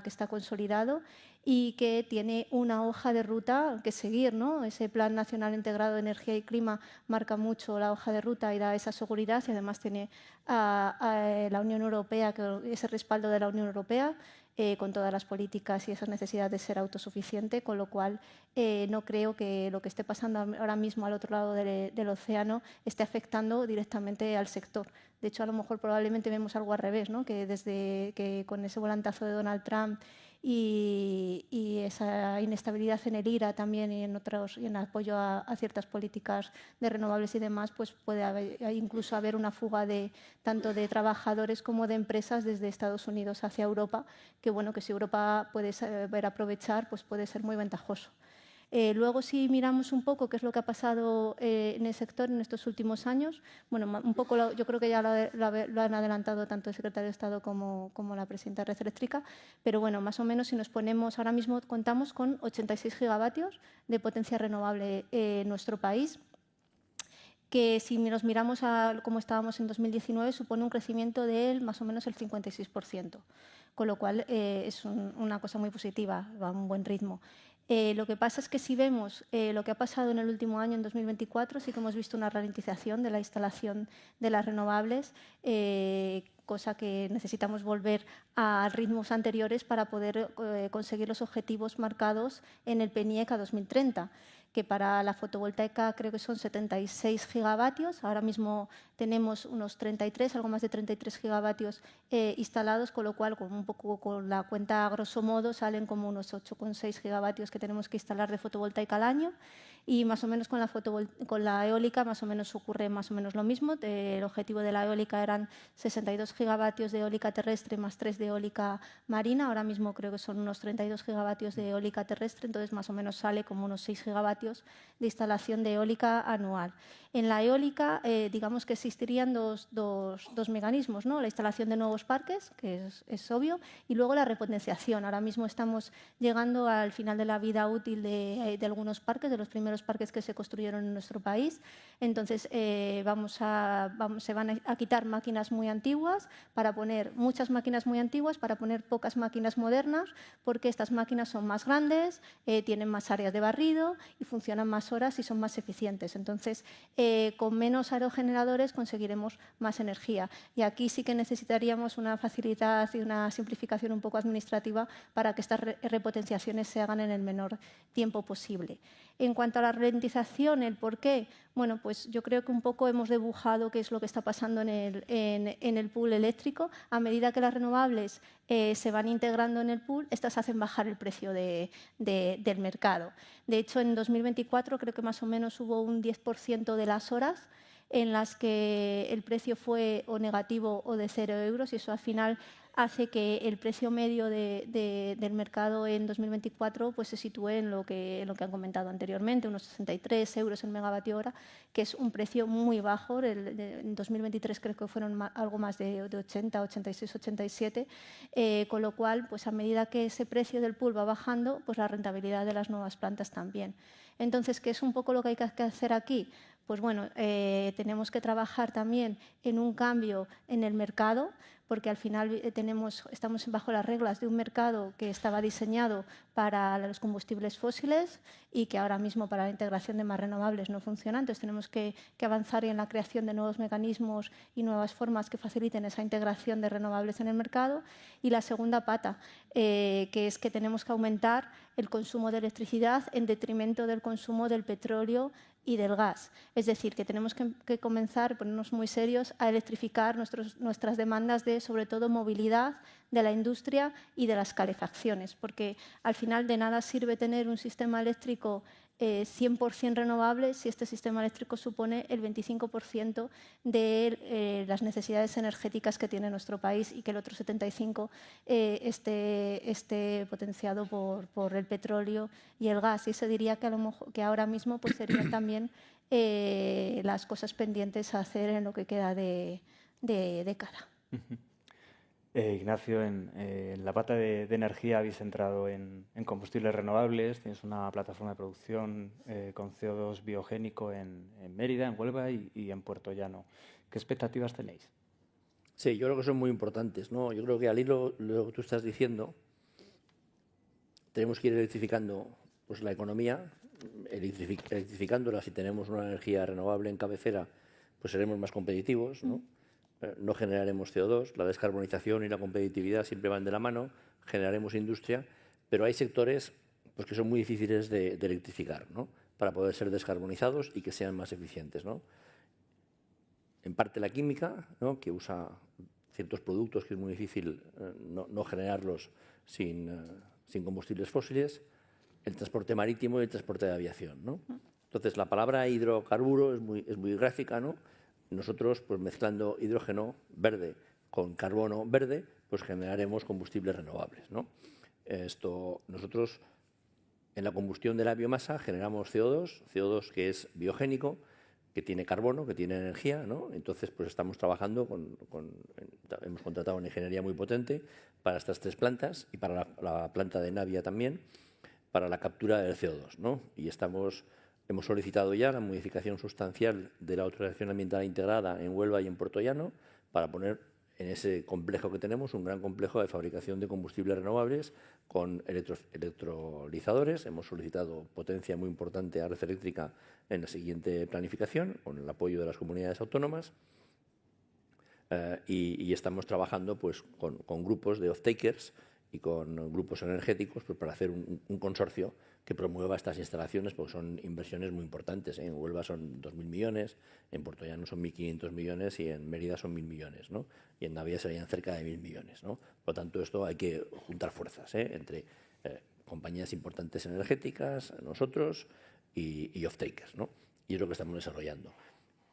está consolidado y que tiene una hoja de ruta que seguir, ¿no? Ese Plan Nacional Integrado de Energía y Clima marca mucho la hoja de ruta y da esa seguridad, y además tiene a la Unión Europea, ese respaldo de la Unión Europea, con todas las políticas y esa necesidad de ser autosuficiente, con lo cual no creo que lo que esté pasando ahora mismo al otro lado del océano esté afectando directamente al sector. De hecho, a lo mejor probablemente vemos algo al revés, ¿no? Que con ese volantazo de Donald Trump y esa inestabilidad en el IRA también y en apoyo a ciertas políticas de renovables y demás, pues puede incluso haber una fuga tanto de trabajadores como de empresas desde Estados Unidos hacia Europa, que bueno, que si Europa puede saber aprovechar, pues puede ser muy ventajoso. Luego, si miramos un poco qué es lo que ha pasado en el sector en estos últimos años, bueno, un poco yo creo que ya lo han adelantado tanto el secretario de Estado como la presidenta de Red Eléctrica, pero bueno, más o menos si nos ponemos, ahora mismo contamos con 86 gigavatios de potencia renovable en nuestro país, que si nos miramos a cómo estábamos en 2019 supone un crecimiento de más o menos el 56%, con lo cual es una cosa muy positiva, va a un buen ritmo. Lo que pasa es que si vemos lo que ha pasado en el último año, en 2024, sí que hemos visto una ralentización de la instalación de las renovables, cosa que necesitamos volver a ritmos anteriores para poder conseguir los objetivos marcados en el PNIEC a 2030, que para la fotovoltaica creo que son 76 gigavatios. Ahora mismo tenemos unos 33, algo más de 33 gigavatios instalados, con lo cual, un poco con la cuenta a grosso modo, salen como unos 8,6 gigavatios que tenemos que instalar de fotovoltaica al año. Y más o menos con la eólica más o menos ocurre más o menos lo mismo. El objetivo de la eólica eran 62 gigavatios de eólica terrestre más 3 de eólica marina. Ahora mismo creo que son unos 32 gigavatios de eólica terrestre, entonces más o menos sale como unos 6 gigavatios de instalación de eólica anual. En la eólica, digamos que existirían dos mecanismos, ¿no? La instalación de nuevos parques, que es obvio, y luego la repotenciación. Ahora mismo estamos llegando al final de la vida útil de algunos parques, de los primeros parques que se construyeron en nuestro país. Entonces, se van a quitar máquinas muy antiguas para poner muchas máquinas muy antiguas, para poner pocas máquinas modernas, porque estas máquinas son más grandes, tienen más áreas de barrido y funcionan más horas y son más eficientes. Entonces, con menos aerogeneradores conseguiremos más energía. Y aquí sí que necesitaríamos una facilidad y una simplificación un poco administrativa para que estas repotenciaciones se hagan en el menor tiempo posible. En cuanto a la ralentización, el por qué, bueno, pues yo creo que un poco hemos dibujado qué es lo que está pasando en el pool eléctrico. A medida que las renovables se van integrando en el pool, estas hacen bajar el precio del mercado. De hecho, en 2024 creo que más o menos hubo un 10% de las horas en las que el precio fue o negativo o de 0 euros, y eso al final hace que el precio medio del mercado en 2024 pues, se sitúe en lo que han comentado anteriormente, unos 63 euros el megavatio hora, que es un precio muy bajo. En 2023 creo que fueron algo más de 80, 86, 87, con lo cual, pues, a medida que ese precio del pool va bajando, pues la rentabilidad de las nuevas plantas también. Entonces, ¿qué es un poco lo que hay que hacer aquí? pues bueno, tenemos que trabajar también en un cambio en el mercado, porque al final estamos bajo las reglas de un mercado que estaba diseñado para los combustibles fósiles y que ahora mismo para la integración de más renovables no funciona. Entonces tenemos que avanzar en la creación de nuevos mecanismos y nuevas formas que faciliten esa integración de renovables en el mercado. Y la segunda pata, que es que tenemos que aumentar el consumo de electricidad en detrimento del consumo del petróleo y del gas. Es decir, que tenemos que comenzar a ponernos muy serios a electrificar nuestras demandas de, sobre todo, movilidad de la industria y de las calefacciones, porque al final de nada sirve tener un sistema eléctrico 100% renovable si este sistema eléctrico supone el 25% de las necesidades energéticas que tiene nuestro país y que el otro 75% esté potenciado por el petróleo y el gas. Y se diría que, a lo mejor, que ahora mismo pues, serían también las cosas pendientes a hacer en lo que queda de década. Ignacio, en la pata de energía habéis entrado en combustibles renovables, tienes una plataforma de producción con CO2 biogénico en Mérida, en Huelva y en Puerto Llano. ¿Qué expectativas tenéis? Sí, yo creo que son muy importantes, ¿no? Yo creo que al hilo de lo que tú estás diciendo, tenemos que ir electrificando pues, la economía, electrificándola. Si tenemos una energía renovable en cabecera, pues seremos más competitivos, ¿no? No generaremos CO2, la descarbonización y la competitividad siempre van de la mano, generaremos industria, pero hay sectores pues, que son muy difíciles de electrificar, ¿no? Para poder ser descarbonizados y que sean más eficientes, ¿no? En parte la química, ¿no? Que usa ciertos productos que es muy difícil no generarlos sin combustibles fósiles, el transporte marítimo y el transporte de aviación, ¿no? Entonces, la palabra hidrocarburo es muy gráfica, ¿no? Nosotros, pues mezclando hidrógeno verde con carbono verde, pues generaremos combustibles renovables, ¿no? Nosotros, en la combustión de la biomasa, generamos CO2 que es biogénico, que tiene carbono, que tiene energía, ¿no? Entonces, pues estamos trabajando hemos contratado una ingeniería muy potente para estas 3 plantas y para la planta de Navia también, para la captura del CO2, ¿no? Y hemos solicitado ya la modificación sustancial de la autorización ambiental integrada en Huelva y en Puerto Llano para poner en ese complejo que tenemos un gran complejo de fabricación de combustibles renovables con electrolizadores. Hemos solicitado potencia muy importante a red eléctrica en la siguiente planificación, con el apoyo de las comunidades autónomas. Y estamos trabajando pues, con grupos de off-takers y con grupos energéticos pues, para hacer un consorcio que promueva estas instalaciones, porque son inversiones muy importantes, ¿eh? En Huelva son 2.000 millones, en Puerto Llano son 1.500 millones y en Mérida son 1.000 millones, ¿no? Y en Navia serían cerca de 1.000 millones, ¿no? Por lo tanto, esto hay que juntar fuerzas, ¿eh? Entre compañías importantes energéticas, nosotros y off-takers, ¿no? Y es lo que estamos desarrollando.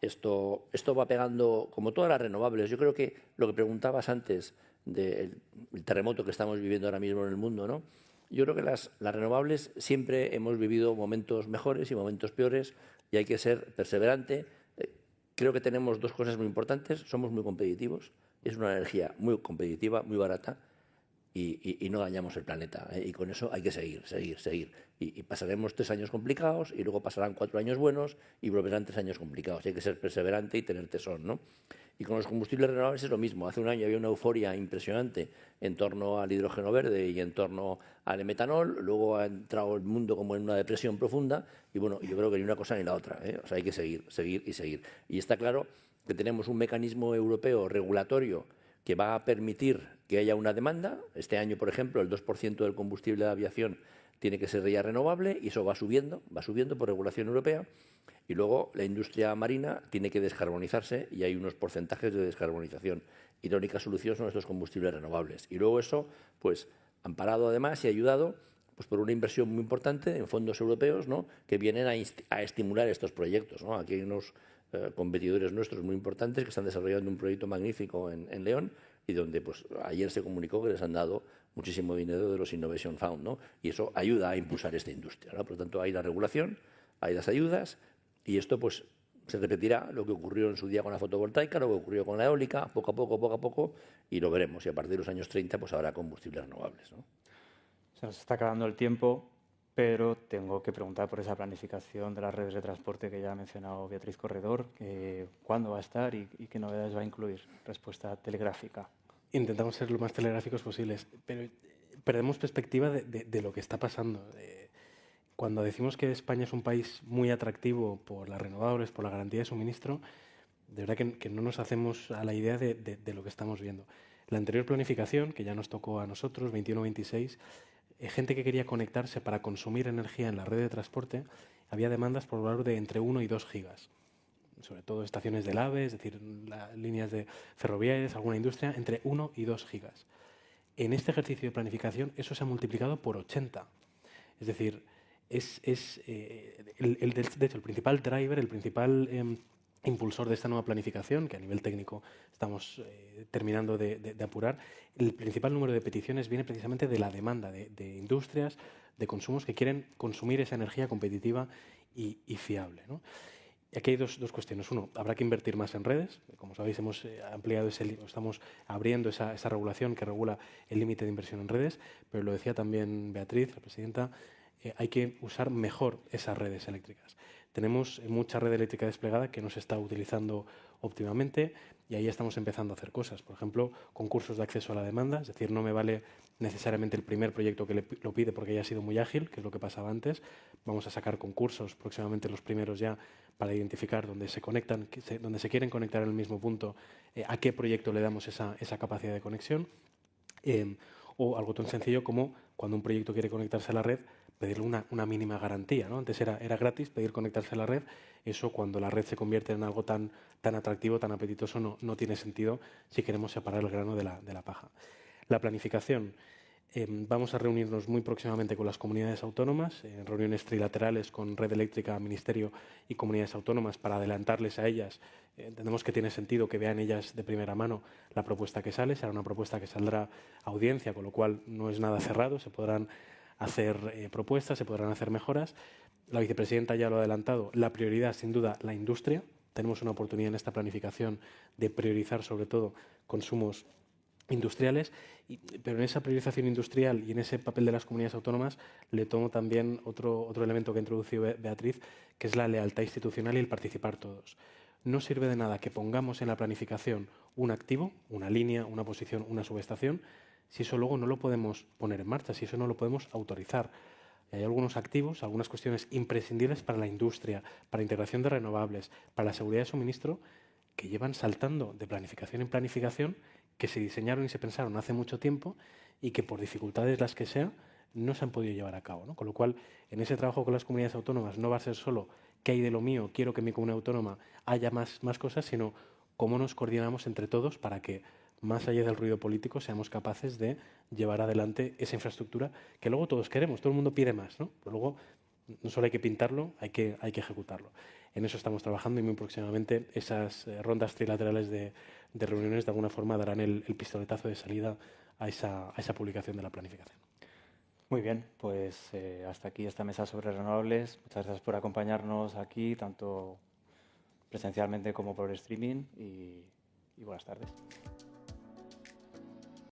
Esto va pegando, como todas las renovables. Yo creo que lo que preguntabas antes del terremoto que estamos viviendo ahora mismo en el mundo, ¿no? Yo creo que las renovables siempre hemos vivido momentos mejores y momentos peores y hay que ser perseverante. Creo que tenemos 2 cosas muy importantes. Somos muy competitivos, es una energía muy competitiva, muy barata y no dañamos el planeta, ¿eh? Y con eso hay que seguir. Y pasaremos 3 años complicados y luego pasarán 4 años buenos y volverán 3 años complicados. Hay que ser perseverante y tener tesón, ¿no? Y con los combustibles renovables es lo mismo. Hace un año había una euforia impresionante en torno al hidrógeno verde y en torno al metanol. Luego ha entrado el mundo como en una depresión profunda y, bueno, yo creo que ni una cosa ni la otra, ¿eh? O sea, hay que seguir. Y está claro que tenemos un mecanismo europeo regulatorio que va a permitir que haya una demanda. Este año, por ejemplo, el 2% del combustible de aviación tiene que ser ya renovable y eso va subiendo por regulación europea. Y luego la industria marina tiene que descarbonizarse y hay unos porcentajes de descarbonización. Y la única solución son estos combustibles renovables. Y luego eso, pues, amparado además y ayudado pues, por una inversión muy importante en fondos europeos, ¿no? Que vienen a estimular estos proyectos, ¿no? Aquí hay unos competidores nuestros muy importantes que están desarrollando un proyecto magnífico en León y donde pues, ayer se comunicó que les han dado muchísimo dinero de los Innovation Fund, ¿no? Y eso ayuda a impulsar esta industria, ¿no? Por lo tanto, hay la regulación, hay las ayudas y esto pues se repetirá lo que ocurrió en su día con la fotovoltaica, lo que ocurrió con la eólica, poco a poco, y lo veremos. Y a partir de los años 30 pues habrá combustibles renovables, ¿no? Se nos está acabando el tiempo. pero tengo que preguntar por esa planificación de las redes de transporte que ya ha mencionado Beatriz Corredor. ¿Cuándo va a estar y qué novedades va a incluir? Respuesta telegráfica. Intentamos ser lo más telegráficos posibles, pero perdemos perspectiva de lo que está pasando. Cuando decimos que España es un país muy atractivo por las renovables, por la garantía de suministro, de verdad que no nos hacemos a la idea de lo que estamos viendo. La anterior planificación, que ya nos tocó a nosotros, 21-26, gente que quería conectarse para consumir energía en la red de transporte, había demandas por valor de entre 1 y 2 gigas. Sobre todo estaciones del AVE, es decir, líneas de ferroviarias, alguna industria, entre 1 y 2 gigas. En este ejercicio de planificación eso se ha multiplicado por 80. Es decir, de hecho, el principal driver, el principal impulsor de esta nueva planificación, que a nivel técnico estamos terminando de apurar, el principal número de peticiones viene precisamente de la demanda de industrias, de consumos que quieren consumir esa energía competitiva y fiable, ¿no? Y aquí hay dos cuestiones. Uno, habrá que invertir más en redes. Como sabéis, hemos ampliado estamos abriendo esa regulación que regula el límite de inversión en redes, pero lo decía también Beatriz, la presidenta, hay que usar mejor esas redes eléctricas. Tenemos mucha red eléctrica desplegada que no se está utilizando óptimamente y ahí estamos empezando a hacer cosas. Por ejemplo, concursos de acceso a la demanda, es decir, no me vale necesariamente el primer proyecto que lo pide porque ya ha sido muy ágil, que es lo que pasaba antes. Vamos a sacar concursos, próximamente los primeros ya, para identificar dónde se conectan, dónde se quieren conectar en el mismo punto, a qué proyecto le damos esa capacidad de conexión. O algo tan sencillo como cuando un proyecto quiere conectarse a la red, pedirle una mínima garantía, ¿no? Antes era gratis pedir conectarse a la red. Eso, cuando la red se convierte en algo tan atractivo, tan apetitoso, no tiene sentido si queremos separar el grano de la paja. La planificación. Vamos a reunirnos muy próximamente con las comunidades autónomas, en reuniones trilaterales con Red Eléctrica, Ministerio y comunidades autónomas para adelantarles a ellas. Entendemos que tiene sentido que vean ellas de primera mano la propuesta que sale. Será una propuesta que saldrá a audiencia, con lo cual no es nada cerrado. Se podrán hacer propuestas, se podrán hacer mejoras. La vicepresidenta ya lo ha adelantado. La prioridad, sin duda, la industria. Tenemos una oportunidad en esta planificación de priorizar, sobre todo, consumos industriales, pero en esa priorización industrial y en ese papel de las comunidades autónomas le tomo también otro elemento que ha introducido Beatriz, que es la lealtad institucional y el participar todos. No sirve de nada que pongamos en la planificación un activo, una línea, una posición, una subestación, si eso luego no lo podemos poner en marcha, si eso no lo podemos autorizar. Y hay algunos activos, algunas cuestiones imprescindibles para la industria, para la integración de renovables, para la seguridad de suministro, que llevan saltando de planificación en planificación, que se diseñaron y se pensaron hace mucho tiempo y que por dificultades las que sea no se han podido llevar a cabo, ¿no? Con lo cual, en ese trabajo con las comunidades autónomas no va a ser solo qué hay de lo mío, quiero que en mi comunidad autónoma haya más cosas, sino cómo nos coordinamos entre todos para que, más allá del ruido político, seamos capaces de llevar adelante esa infraestructura que luego todos queremos. Todo el mundo pide más, ¿no? Pero luego no solo hay que pintarlo, hay que ejecutarlo. En eso estamos trabajando y muy próximamente esas rondas trilaterales de reuniones de alguna forma darán el pistoletazo de salida a esa publicación de la planificación. Muy bien, pues hasta aquí esta mesa sobre renovables. Muchas gracias por acompañarnos aquí, tanto presencialmente como por streaming, y buenas tardes.